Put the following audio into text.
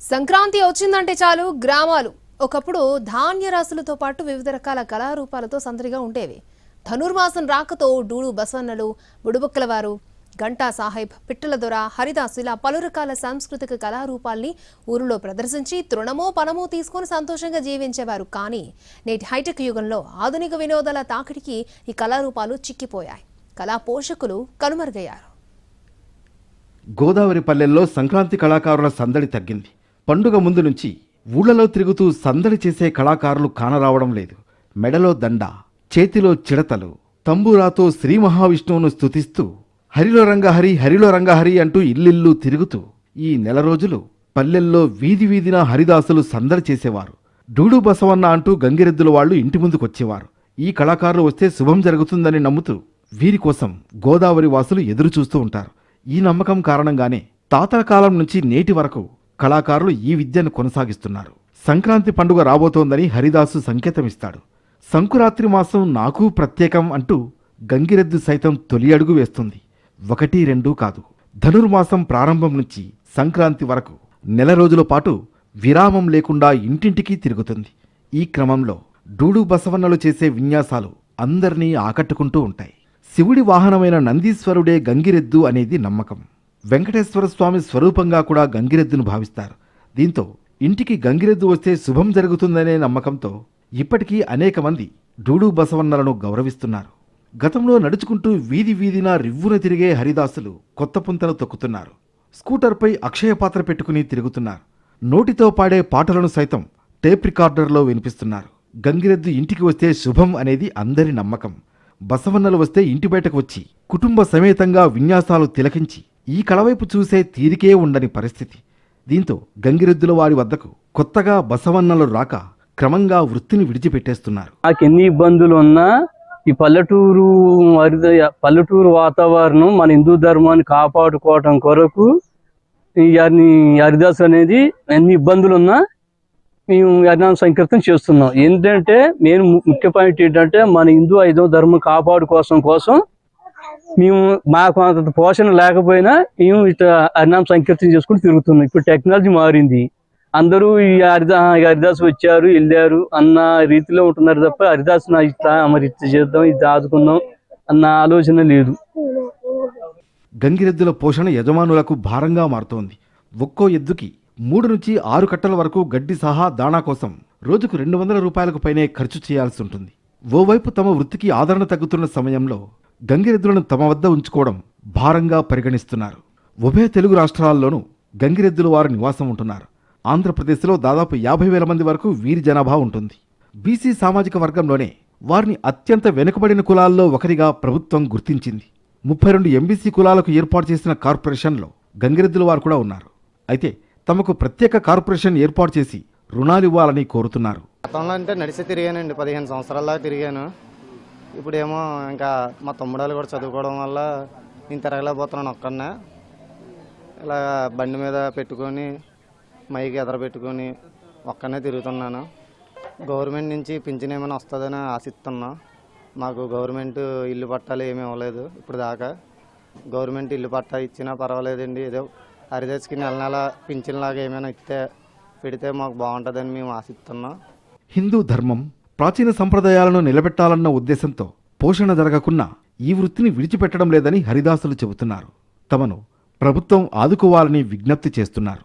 సంక్రాంతి వచ్చిందంటే చాలు గ్రామాలు ఒకప్పుడు ధాన్య రాసులతో పాటు వివిధ రకాల కళారూపాలతో సందడిగా ఉండేవి. ధనుర్మాసం రాకతో డూడు బసవన్నలు, బుడుబుక్కలవారు, గంటా సాహెబ్, పిట్టల దొర, హరిదాసు ఇలా పలు రకాల సాంస్కృతిక కళారూపాల్ని ఊరిలో ప్రదర్శించి తృణమో పనమో తీసుకుని సంతోషంగా జీవించేవారు. కానీ నేటి హైటెక్ యుగంలో ఆధునిక వినోదాల తాకిడికి ఈ కళారూపాలు చిక్కిపోయాయి. కళా పోషకులు కనుమరుగయ్యారు. గోదావరి పల్లెల్లో సంక్రాంతి కళాకారుల సందడి తగ్గింది. పండుగ ముందు నుంచి ఊళ్ళలో తిరుగుతూ సందడి చేసే కళాకారులు కానరావడం లేదు. మెడలో దండ, చేతిలో చిడతలు, తంబూరాతో శ్రీ మహావిష్ణువును స్తుతిస్తూ హరిలో రంగహరి హరిలో రంగహరి అంటూ ఇల్లిల్లు తిరుగుతూ ఈ నెల రోజులు పల్లెల్లో వీధి వీధిన హరిదాసులు సందడి చేసేవారు. డూడు బసవన్న అంటూ గంగిరెద్దుల వాళ్లు ఇంటి ముందుకొచ్చేవారు. ఈ కళాకారులు వస్తే శుభం జరుగుతుందని నమ్ముతూ వీరి కోసం గోదావరి వాసులు ఎదురుచూస్తూ ఉంటారు. ఈ నమ్మకం కారణంగానే తాతల కాలం నుంచి నేటి వరకు కళాకారులు ఈ విద్యను కొనసాగిస్తున్నారు. సంక్రాంతి పండుగ రాబోతోందని హరిదాసు సంకేతమిస్తాడు. సంకురాత్రి మాసం నాకు ప్రత్యేకం అంటూ గంగిరెద్దు సైతం తొలి అడుగు వేస్తుంది. 1-2 కాదు, ధనుర్మాసం ప్రారంభం నుంచి సంక్రాంతి వరకు నెల రోజుల పాటు విరామం లేకుండా ఇంటింటికి తిరుగుతుంది. ఈ క్రమంలో డూడు బసవన్నలు చేసే విన్యాసాలు అందరినీ ఆకట్టుకుంటూ ఉంటాయి. శివుడి వాహనమైన నందీశ్వరుడే గంగిరెద్దు అనేది నమ్మకం. వెంకటేశ్వర స్వామి స్వరూపంగా కూడా గంగిరెద్దును భావిస్తారు. దీంతో ఇంటికి గంగిరెద్దు వస్తే శుభం జరుగుతుందనే నమ్మకంతో ఇప్పటికీ అనేక మంది డూడు బసవన్నలను గౌరవిస్తున్నారు. గతంలో నడుచుకుంటూ వీధి వీధిన రివ్వున తిరిగే హరిదాసులు కొత్త పుంతలు తొక్కుతున్నారు. స్కూటర్పై అక్షయ పాత్ర పెట్టుకుని తిరుగుతున్నారు. నోటితో పాడే పాటలను సైతం టేప్ రికార్డర్లో వినిపిస్తున్నారు. గంగిరెద్దు ఇంటికి వస్తే శుభం అనేది అందరి నమ్మకం. బసవన్నలు వస్తే ఇంటి బయటకు వచ్చి కుటుంబ సమేతంగా విన్యాసాలు తిలకించి ఈ కళవైపు చూసే తీరికే ఉండని పరిస్థితి. దీంతో గంగిరెద్దుల వారి వద్దకు కొత్తగా బసవన్నలు రాక క్రమంగా వృత్తిని విడిచిపెట్టేస్తున్నారు. నాకెన్ని ఇబ్బందులు ఉన్నా ఈ పల్లెటూరు వాతావరణం మన హిందూ ధర్మాన్ని కాపాడుకోవటం కొరకు ఈ హరిదాసు అనేది ఎన్ని ఇబ్బందులు ఉన్నా మేము హరినామ సంకీర్తన చేస్తున్నాం. ఏంటంటే మెయిన్ ముఖ్య పాయింట్ ఏంటంటే మన హిందూ ఐదవ ధర్మం కాపాడుకోవడం కోసం మేము మాకు అంత పోషణ లేకపోయినా మేము ఇట్లా హరినామ సంకీర్తన చేసుకుని తిరుగుతున్నాం. ఇప్పుడు టెక్నాలజీ మారింది, అందరూ ఈ హరిదాసు వచ్చారు వెళ్ళారు అన్న రీతిలో ఉంటున్నారు తప్ప హరిదాసు ఇట్లా మరి ఇట్లా చేద్దాం ఇది ఆదుకుందాం అన్న ఆలోచన లేదు. గంగిరెద్దుల పోషణ యజమానులకు భారంగా మారుతోంది. ఒక్కో ఎద్దుకి 3 నుంచి 6 కట్టల వరకు గడ్డి సహా దాణా కోసం రోజుకు 200 రూపాయలకు పైనే ఖర్చు చేయాల్సి ఉంటుంది. ఓవైపు తమ వృత్తికి ఆదరణ తగ్గుతున్న సమయంలో గంగిరెద్దులను తమ వద్ద ఉంచుకోవడం భారంగా పరిగణిస్తున్నారు. ఉభయ తెలుగు రాష్ట్రాల్లోనూ గంగిరెద్దుల వారు నివాసం ఉంటున్నారు. ఆంధ్రప్రదేశ్లో దాదాపు 50,000 మంది వరకు వీరి జనాభా ఉంటుంది. బీసీ సామాజిక వర్గంలోనే వారిని అత్యంత వెనుకబడిన కులాల్లో ఒకరిగా ప్రభుత్వం గుర్తించింది. 32 ఎంబీసీ కులాలకు ఏర్పాటు చేసిన కార్పొరేషన్లో గంగిరెద్దుల వారు కూడా ఉన్నారు. అయితే తమకు ప్రత్యేక కార్పొరేషన్ ఏర్పాటు చేసి రుణాలు ఇవ్వాలని కోరుతున్నారు. గతంలో అంటే నడిచి తిరిగానండి, 15 సంవత్సరాల తిరిగాను. ఇప్పుడేమో ఇంకా మా తమ్ముడాలు కూడా చదువుకోవడం వల్ల నేను తిరగలేకపోతున్నాను. ఒక్కడనే ఇలా బండి మీద పెట్టుకొని మైకి ఎదర పెట్టుకొని ఒక్కనే తిరుగుతున్నాను. గవర్నమెంట్ నుంచి పింఛన్ ఏమైనా వస్తుందని ఆశిస్తున్నా. మాకు గవర్నమెంట్ ఇల్లు పట్టాలు ఏమీ ఇవ్వలేదు ఇప్పుడు దాకా. గవర్నమెంట్ ఇల్లు పట్టా ఇచ్చినా పర్వాలేదండి, ఏదో హరిదాసుకి నెల పింఛన్ లాగా ఏమైనా పెడితే మాకు బాగుంటుందని మేము ఆశిస్తున్నాం. హిందూ ధర్మం ప్రాచీన సంప్రదాయాలను నిలబెట్టాలన్న ఉద్దేశంతో పోషణ జరగకున్నా ఈ వృత్తిని విడిచిపెట్టడం లేదని హరిదాసులు చెబుతున్నారు. తమను ప్రభుత్వం ఆదుకోవాలని విజ్ఞప్తి చేస్తున్నారు.